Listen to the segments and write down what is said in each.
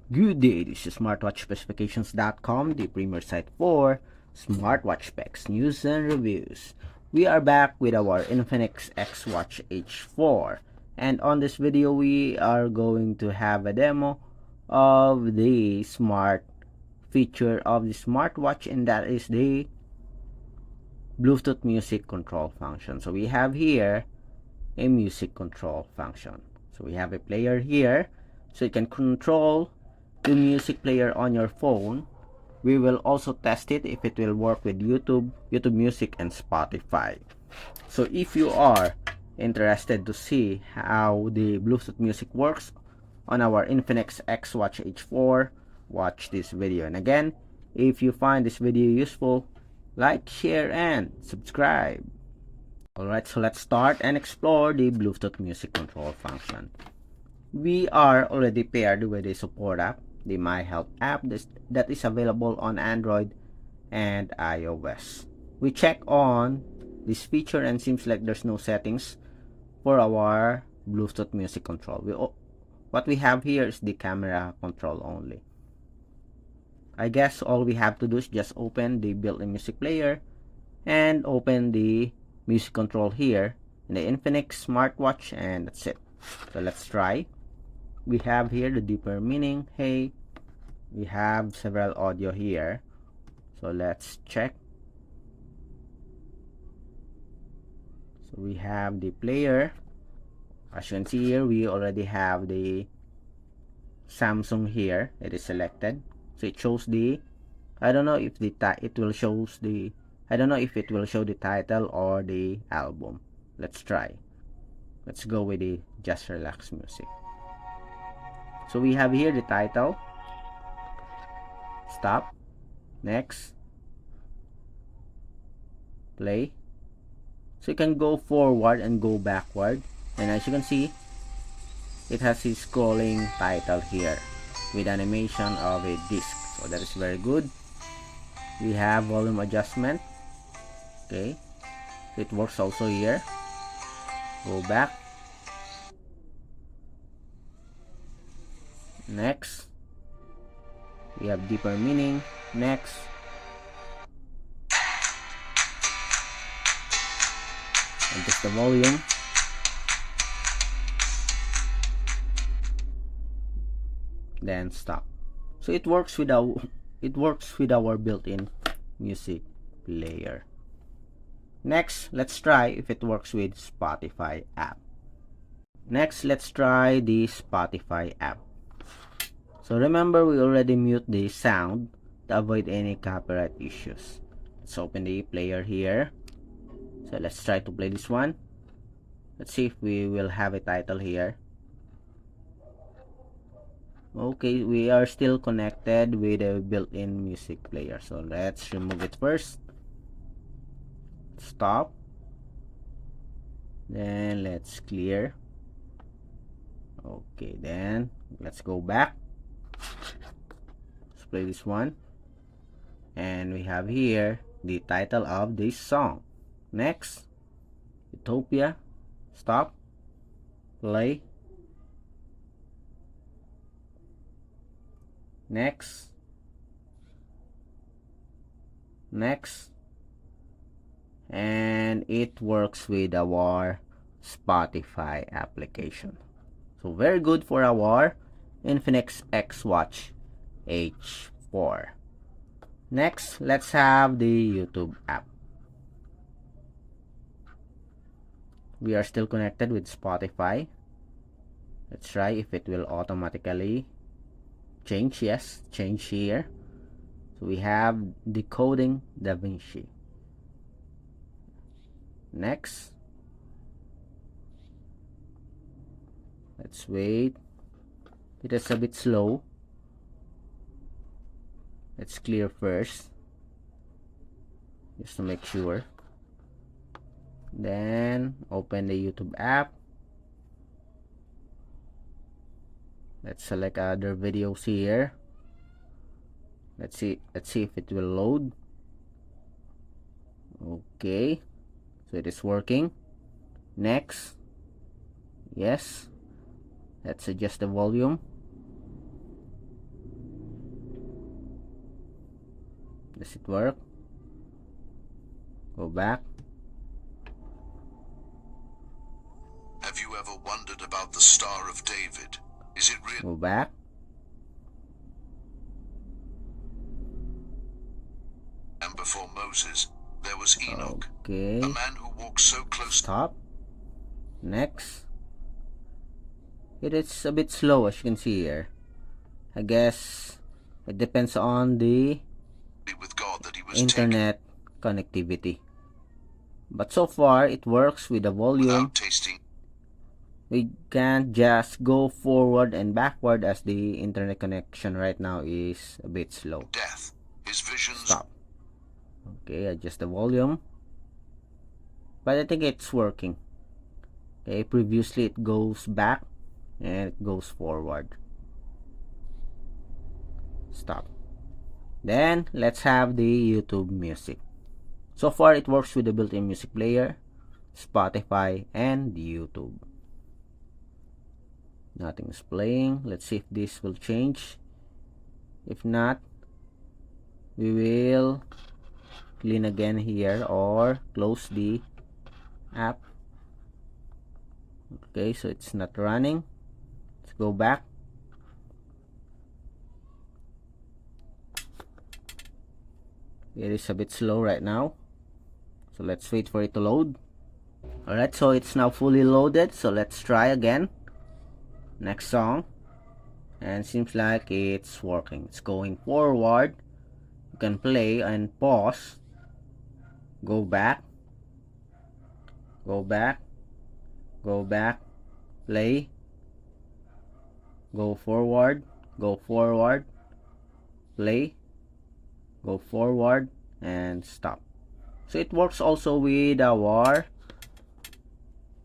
Good day, this is smartwatchspecifications.com, the premier site for smartwatch specs, news, and reviews. We are back with our Infinix XWatch H4, and on this video we are going to have a demo of the smart feature of the smartwatch, and that is the Bluetooth music control function. So we have here a music control function. So we have a player here, so you can control the music player on your phone. We will also test it if it will work with YouTube Music, and Spotify. So if you are interested to see how the Bluetooth music works on our Infinix XWatch H4, watch this video. And again, if you find this video useful, like, share, and subscribe. Alright, so let's start and explore the Bluetooth music control function. We are already paired with the support app, the My Health app that is available on Android and iOS. We check on this feature and seems like there's no settings for our Bluetooth music control. What we have here is the camera control only. I guess all we have to do is just open the built-in music player and open the music control here in the Infinix smartwatch, and that's it. So let's try. We have here the deeper meaning. Hey, we have several audio here, so let's check. So we have the player. As you can see here, we already have the Samsung here. It is selected, so it shows the, I don't know if it will show the title or the album. Let's try. Let's go with the Just Relax music. So we have here the title, stop, next, play. So you can go forward and go backward, and as you can see, it has a scrolling title here with animation of a disc, so that is very good. We have volume adjustment. Okay, so it works also here. Go back, next. We have deeper meaning, next. Adjust the volume. Then stop. So it works with our built-in music player. Next, let's try if it works with Spotify app. Next, let's try the Spotify app. So remember, we already mute the sound to avoid any copyright issues. Let's open the player here. So let's try to play this one. Let's see if we will have a title here. Okay, we are still connected with a built-in music player, so let's remove it first. Stop, then let's clear. Okay, then let's go back. Let's play this one, and we have here the title of this song. Next, Utopia. Stop, play. Next, and it works with our Spotify application. So very good for our Infinix XWatch H4. Next, let's have the YouTube app. We are still connected with Spotify. Let's try if it will automatically change. Yes, change here. So we have decoding DaVinci. Next, let's wait. It is a bit slow. Let's clear first, just to make sure. Then open the YouTube app. Let's select other videos here. Let's see if it will load. Okay, so it is working. Next, yes. Let's adjust the volume. Does it work? Go back. Have you ever wondered about the Star of David? Is it real? Go back. And before Moses, there was Enoch, Okay. a man who walked so close. Stop. Next. It is a bit slow, as you can see here. I guess it depends on the With God that he was internet connectivity. But so far, it works with the volume. without tasting. We can't just go forward and backward as the internet connection right now is a bit slow. Death. His visions. Stop. Okay, adjust the volume. But I think it's working. Okay, previously it goes back and it goes forward. Stop. Then let's have the YouTube music. So far it works with the built-in music player, Spotify, and YouTube. Nothing's playing. Let's see if this will change. If not, we will clean again here or close the app. Okay, so it's not running. Let's go back. It is a bit slow right now, so let's wait for it to load. Alright, so it's now fully loaded, so let's try again. Next song, and seems like it's working. It's going forward. You can play and pause. Go back, go back, go back, play, go forward, play, go forward, and stop. So it works also with our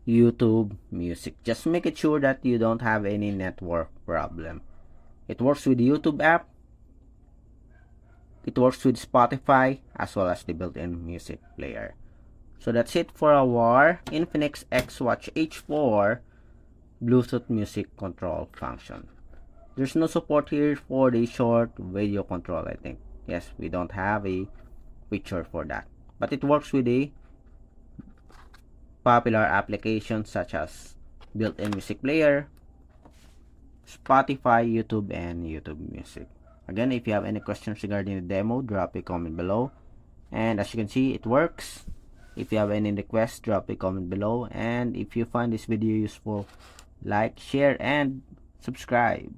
YouTube music. Just make it sure that you don't have any network problem. It works with the YouTube app. It works with Spotify as well as the built-in music player. So that's it for our Infinix XWatch H4 Bluetooth music control function. There's no support here for the short video control, I think. Yes, we don't have a feature for that. But it works with the popular applications such as built-in music player, Spotify, YouTube, and YouTube Music. Again, if you have any questions regarding the demo, drop a comment below. And as you can see, it works. If you have any requests, drop a comment below. And if you find this video useful, like, share, and subscribe.